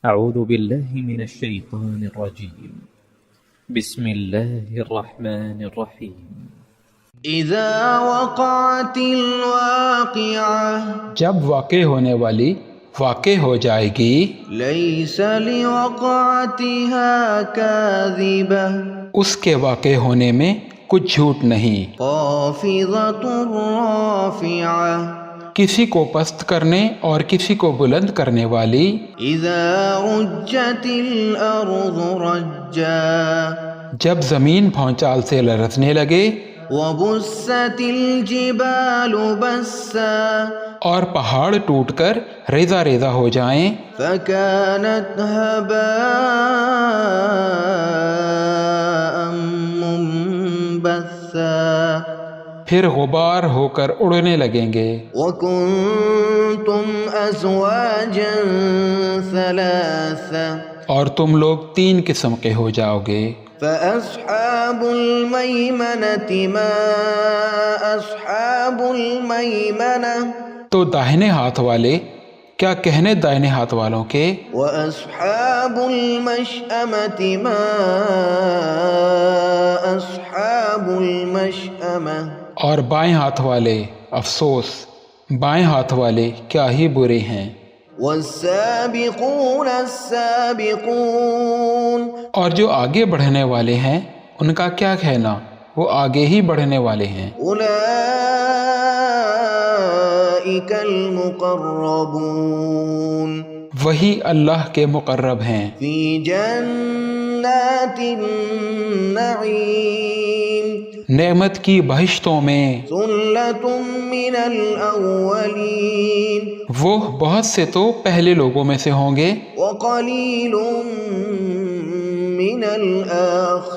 أعوذ بالله من الشيطان الرجيم بسم الله الرحمن الرحيم اذا وقعت الواقعة جب واقع ہونے والی واقع ہو جائے گی ليس لوقعتها كاذبة اس کے واقع ہونے میں کچھ جھوٹ نہیں خافضة رافعة کسی کو پست کرنے اور کسی کو بلند کرنے والی اذا رجت الارض رجا جب زمین بھونچال سے لرزنے لگے وبست الجبال بسا اور پہاڑ ٹوٹ کر ریزہ ریزہ ہو جائیں فكانت هباء منبثا پھر غبار ہو کر اڑنے لگیں گے وكنتم ازواجا ثلاثا اور تم لوگ 3 قسم کے ہو جاؤ گے فأصحاب الميمنة ما أصحاب الميمنة تو داہنے ہاتھ والے کیا کہنے دائنے ہاتھ والوں کے وأصحاب المشأمة ما أصحاب المشأمة اور بائیں ہاتھ والے افسوس بائیں ہاتھ والے کیا ہی برے ہیں والسابقون السابقون اور جو آگے بڑھنے والے ہیں ان کا کیا کہنا وہ آگے ہی بڑھنے والے ہیں اولئک المقربون وہی اللہ کے مقرب ہیں فی جنات النعیم نعمت کی بہشتوں میں ثلۃ من الاولین وہ بہت سے تو پہلے لوگوں میں سے ہوں گے وقلیل من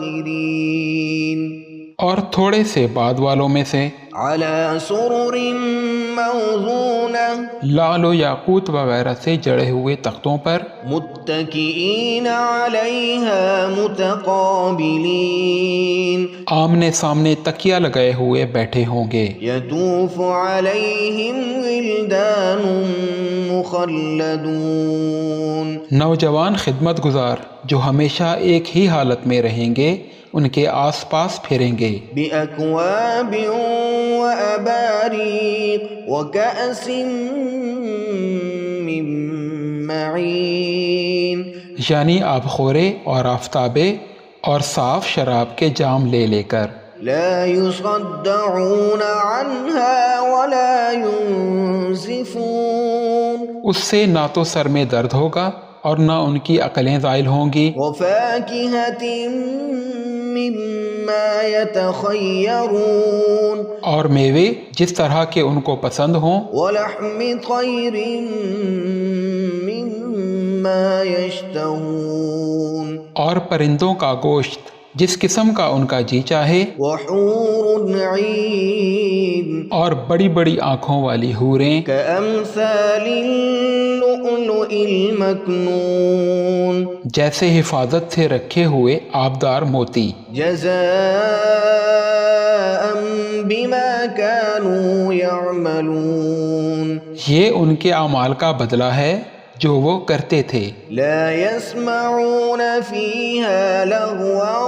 الآخرین اور تھوڑے سے بعد والوں میں سے علی سرر موضونہ لال و یاقوت وغیرہ سے جڑے ہوئے تختوں پر متکئین علیہا متقابلین آمنے سامنے تکیہ لگائے ہوئے بیٹھے ہوں گے یطوف علیہم ولدان مخلدون نوجوان خدمت گزار جو ہمیشہ ایک ہی حالت میں رہیں گے ان کے آس پاس پھریں گے بأکواب وأباریق وکأس من معین یعنی آب خورے اور آفتابے اور صاف شراب کے جام لے لے کر لا يصدعون عنها ولا ينزفون اس سے نہ تو سر میں درد ہوگا اور نہ ان کی عقلیں زائل ہوں گی وفاكهة مما يتخيرون اور میوے جس طرح کے ان کو پسند ہوں ولحم طير مما يشتهون اور پرندوں کا گوشت جس قسم کا ان کا جی چاہے وحور عين اور بڑی بڑی آنکھوں والی حوریں كأمثال اللؤلؤ المكنون جیسے حفاظت سے رکھے ہوئے آبدار موتی جزاء بما كانوا يعملون یہ ان کے اعمال کا بدلہ ہے جو وہ کرتے تھے لا يسمعون فيها لغوا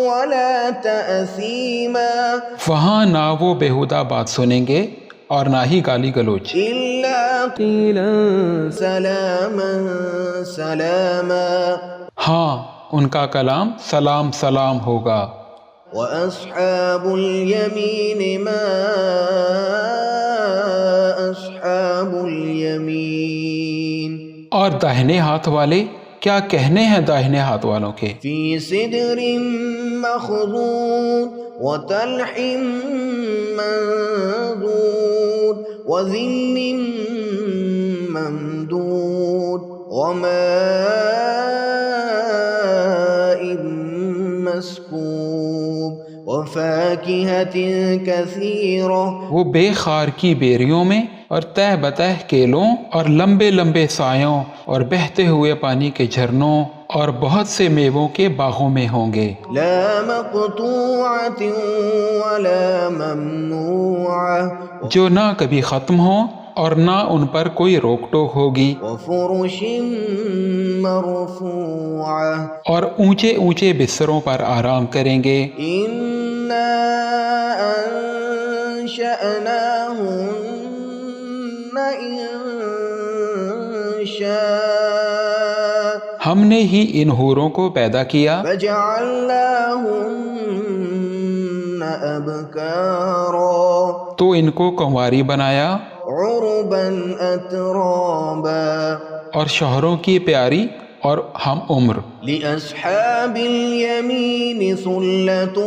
ولا تأثيما وہاں نہ وہ بیہودہ بات سنیں گے اور نہ ہی گالی گلوچ إلا قيلا سلاما سلاما ہاں ان کا کلام سلام سلام ہوگا وأصحاب اليمين ما أصحاب اليمين اور داہنے ہاتھ والے کیا کہنے ہیں داہنے ہاتھ والوں کے في سدر مخضود وطلح منضود وظل ممدود وماء مسكوب وفاكهة كثيرة وہ بے خار کی بیریوں میں اور تہ بتہ کیلوں اور لمبے لمبے سایوں اور بہتے ہوئے پانی کے جھرنوں اور بہت سے میووں کے باغوں میں ہوں گے لا مقطوعة ولا ممنوعة جو نہ کبھی ختم ہوں اور نہ ان پر کوئی روک ٹوک ہوگی وفرش مرفوعة اور اونچے اونچے بستروں پر آرام کریں گے. إنا أنشأناهن إنشاء ہم نے ہی ان حوروں کو پیدا کیا فجعلناهن أبكارا تو ان کو کنواری بنایا عربا أترابا اور شوہروں کی پیاری اور ہم عمر. لأصحاب اليمين ثلة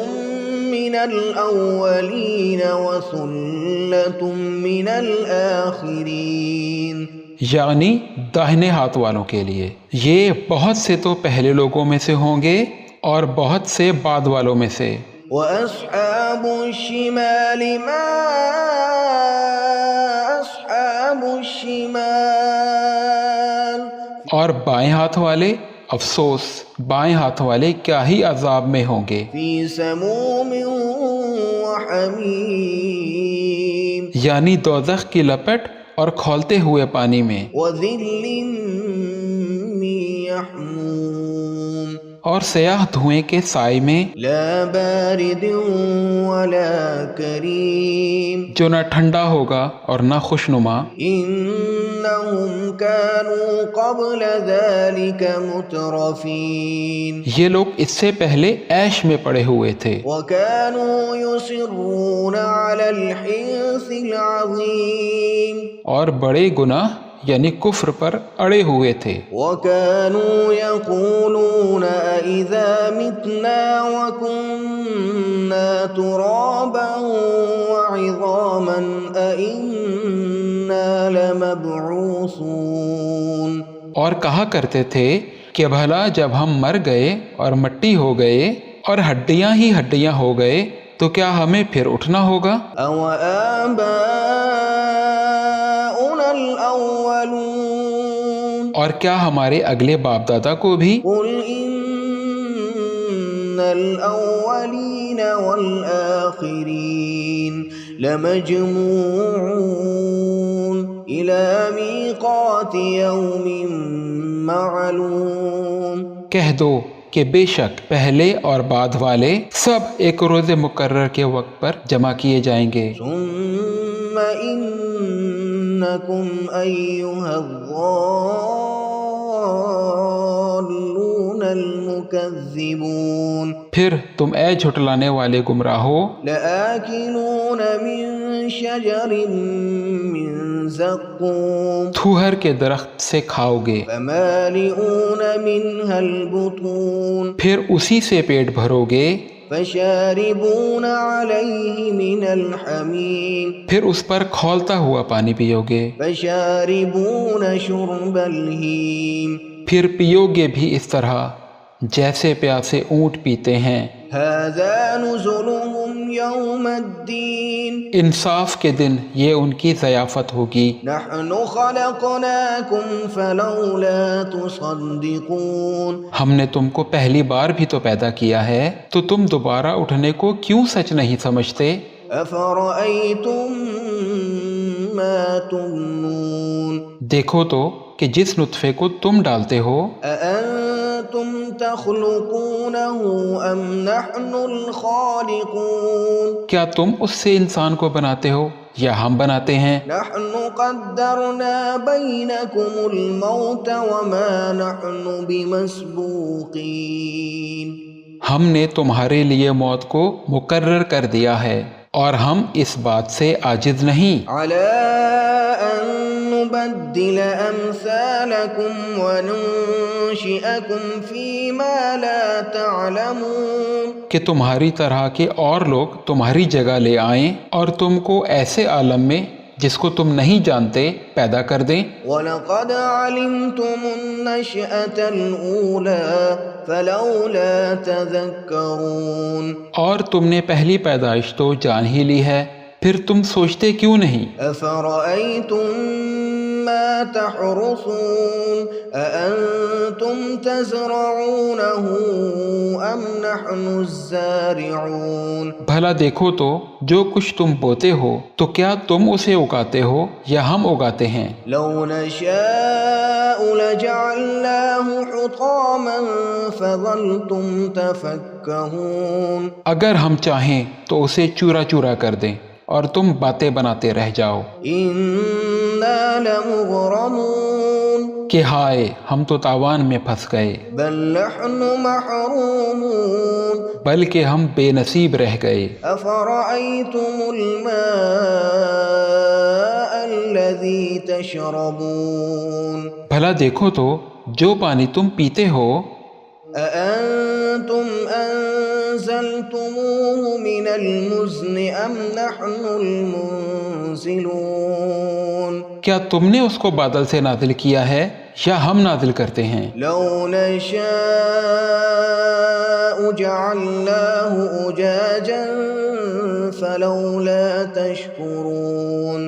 من الأولين وثلة من الآخرين یعنی داہنے ہاتھ والوں کے لیے یہ بہت سے تو پہلے لوگوں میں سے ہوں گے اور بہت سے بعد والوں میں سے. وأصحاب الشمال ما أصحاب الشمال اور بائیں ہاتھ والے افسوس بائیں ہاتھ والے کیا ہی عذاب میں ہوں گے. في سموم وحميم یعنی دوزخ کی لپٹ اور کھولتے ہوئے پانی میں وذل من يحموم اور سیاہ دھوئیں کے سائے میں لا بارد ولا کریم جو نہ ٹھنڈا ہوگا اور نہ خوشنما. انہم كانوا قبل ذلك مترفین یہ لوگ اس سے پہلے عیش میں پڑے ہوئے تھے وكانوا يصرون على الحنث العظیم اور بڑے گناہ یعنی کفر پر اڑے ہوئے تھے. وكانوا يقولون أإذا متنا وكنا ترابا وعظاما أإنا لمبعوثون اور کہا کرتے تھے کہ بھلا جب ہم مر گئے اور مٹی ہو گئے اور ہڈیاں ہی ہڈیاں ہو گئے تو کیا ہمیں پھر اٹھنا ہوگا؟ أو آباؤنا الأولون اور کیا ہمارے اگلے باپ دادا کو بھی؟ قل إن الأولين والآخرين لمجموعون إلى ميقات يوم معلوم کہہ دو کہ بے شک پہلے اور بعد والے سب ایک روز مقرر کے وقت پر جمع کیے جائیں گے. ثم إنكم أيها الضالون المكذبون پھر تم اے جھٹلانے والے گمراہو لآكلون من شجر من زقوم تھوہر کے درخت سے کھاؤ گے فمالئون منها البطون پھر اسی سے پیٹ بھرو گے فشاربون عليه من الحميم پھر اس پر کھولتا ہوا پانی پیو گے فشاربون شرب الهيم پھر پیو گے بھی اس طرح جیسے پیاسے اونٹ پیتے ہیں. هذا نزلهم يوم الدين انصاف کے دن یہ ان کی ضیافت ہوگی. نحن خلقناكم فلولا تصدقون ہم نے تم کو پہلی بار بھی تو پیدا کیا ہے تو تم دوبارہ اٹھنے کو کیوں سچ نہیں سمجھتے؟ أفرأيتم ما تمنون دیکھو تو کہ جس نطفے کو تم ڈالتے ہو أأنتم تخلقونه أم نحن الخالقون کیا تم اس سے انسان کو بناتے ہو یا ہم بناتے ہیں؟ نحن قدرنا بينكم الموت وما نحن بمسبوقين ہم نے تمہارے لیے موت کو مقرر کر دیا ہے اور ہم اس بات سے عاجز نہیں على أن نبدل أمثالكم وننشئكم فيما لا تعلمون کہ تمہاری طرح کے اور لوگ تمہاری جگہ لے آئیں اور تم کو ایسے عالم میں جس کو تم نہیں جانتے پیدا کر دیں. وَلَقَدْ عَلِمْتُمُ النَّشْأَةَ الْأُولَى فَلَوْلَا تَذَكَّرُونَ اور تم نے پہلی پیدائش تو جان ہی لی ہے پھر تم سوچتے کیوں نہیں؟ أَفَرَأَيْتُم مَّا تَحْرُثُونَ أَأَنتُمْ تَزْرَعُونَهُ أَمْ نَحْنُ الزَّارِعُونَ بھلا دیکھو تو جو کچھ تم بوتے ہو تو کیا تم اسے اگاتے ہو یا ہم اگاتے ہیں؟ لَوْ نَشَاءُ لَجَعَلْنَاهُ فظلتم تفكهون اگر ہم چاہیں تو اسے چورا چورا کر دیں اور تم باتیں بناتے رہ جاؤ إنا لمغرمون کہ ہائے ہم تو تاوان میں پھنس گئے، بل نحن محرومون بلکہ ہم بے نصیب رہ گئے۔ أفرأيتم الماء الذي تشربون بھلا دیکھو تو جو پانی تم پیتے ہو، أأنتم أنزلتموه من المزن أم نحن المنزلون کیا تم نے اس کو بادل سے نازل کیا ہے یا ہم نازل کرتے ہیں؟ لو نشاء جعلناه أجاجا فلولا تشكرون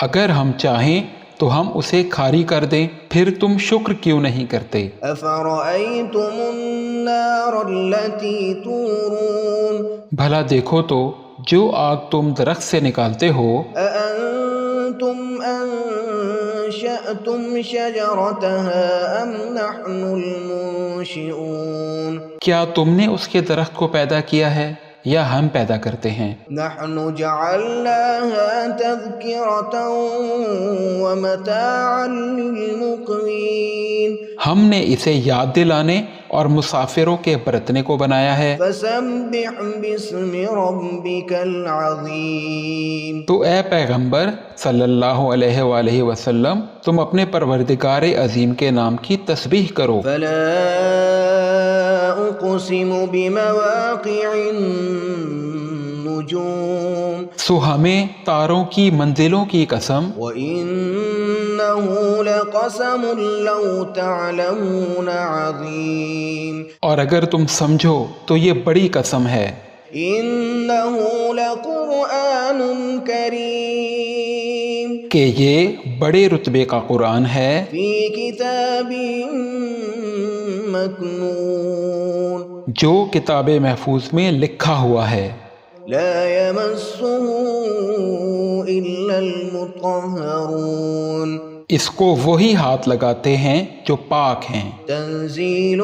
اگر ہم چاہیں تو ہم اسے کھاری کر دیں، پھر تم شکر کیوں نہیں کرتے؟ أفرأيتم النار التي تورون بھلا دیکھو تو جو آگ تم درخت سے نکالتے ہو، أأنتم أنشأتم شجرتها أم نحن المنشئون کیا تم نے اس کے درخت کو پیدا کیا ہے یا ہم پیدا کرتے ہیں؟ نحن جعلناها تذكرة ومتاعا للمقوين ہم نے اسے یاد دلانے اور مسافروں کے برتنے کو بنایا ہے۔ فسبح باسم ربك العظيم تو اے پیغمبر صلی اللہ علیہ وآلہ وسلم، تم اپنے پروردگار عظیم کے نام کی تسبیح کرو۔ فلا أقسم بمواقع النجوم سو ہمیں تاروں کی منزلوں کی قسم، وإنه لقسم لو تعلمون عظيم اور اگر تم سمجھو تو یہ بڑی قسم ہے۔ إنه لقرآن كريم کہ یہ بڑے رتبے کا قرآن ہے، في كتاب مكنون جو کتاب محفوظ میں لکھا ہوا ہے، لا يمسه إلا المطهرون اس کو وہی ہاتھ لگاتے ہیں جو پاک ہیں۔ تنزيل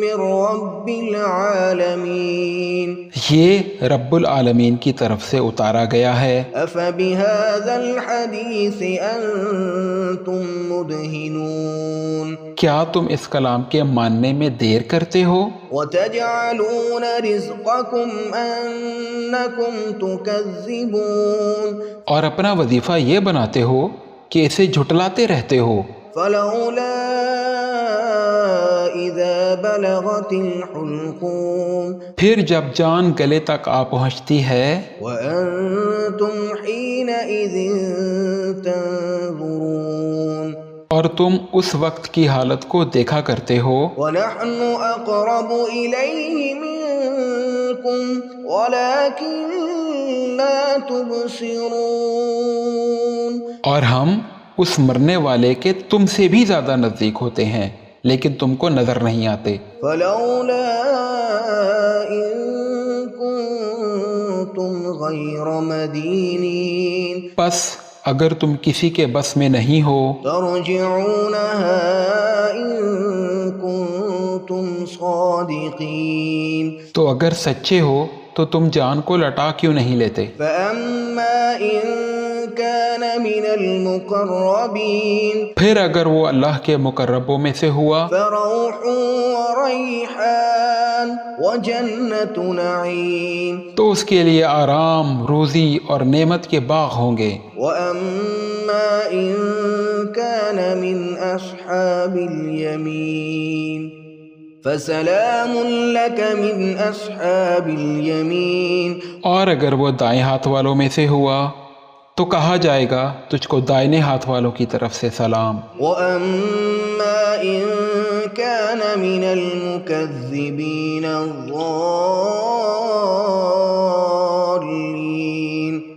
من رب العالمين یہ رب العالمین کی طرف سے اتارا گیا ہے۔ أفبهذا الحديث أنتم مدهنون کیا تم اس کلام کے ماننے میں دیر کرتے ہو؟ وتجعلون رزقكم أنكم تكذبون اور اپنا وظیفہ یہ بناتے ہو کہ اسے جھٹلاتے رہتے ہو۔ فلولا إذا بلغت الحلقوم پھر جب جان گلے تک آ پہنچتی ہے، وأنتم حينئذ تنظرون اور تم اس وقت کی حالت کو دیکھا کرتے ہو، ونحن أقرب إليه منكم ولكن لا تبصرون اور ہم اس مرنے والے کے تم سے بھی زیادہ نزدیک ہوتے ہیں لیکن تم کو نظر نہیں آتے۔ فلولا إن كنتم غير مدينين پس اگر تم کسی کے بس میں نہیں ہو ترجعونها إن كنتم صادقين تو اگر سچے ہو تو تم جان کو لٹا کیوں نہیں لیتے؟ فأما إن كان من المقربين پھر اگر وہ اللہ کے مقربوں میں سے ہوا فروح وريحان وجنة نعيم تو اس کے لیے آرام، روزی اور نعمت کے باغ ہوں گے۔ وأما إن كان من أصحاب اليمين فسلام لك من أصحاب اليمين اور اگر وہ دائیں ہاتھ والوں میں سے ہوا تو کہا جائے گا تجھ کو دائیں ہاتھ والوں کی طرف سے سلام۔ وأما إن كان من المكذبين الضالين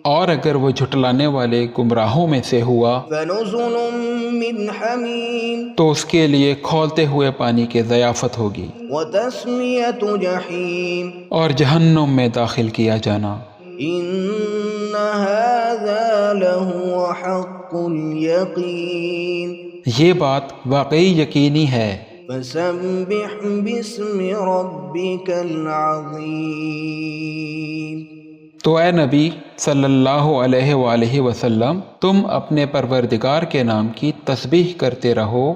اور اگر وہ جھٹلانے والے گمراہوں میں سے ہوا فنزل من حميم تو اس کے لیے کھولتے ہوئے پانی کی ضیافت ہوگی وتسلية جحيم اور جہنم میں داخل کیا جانا۔ إن هذا لهو حق اليقين یہ بات واقعی یقینی ہے فسبح باسم ربك العظیم۔ تو اے نبی صلی اللہ علیہ وآلہ وسلم، تم اپنے پروردگار کے نام کی تسبیح کرتے رہو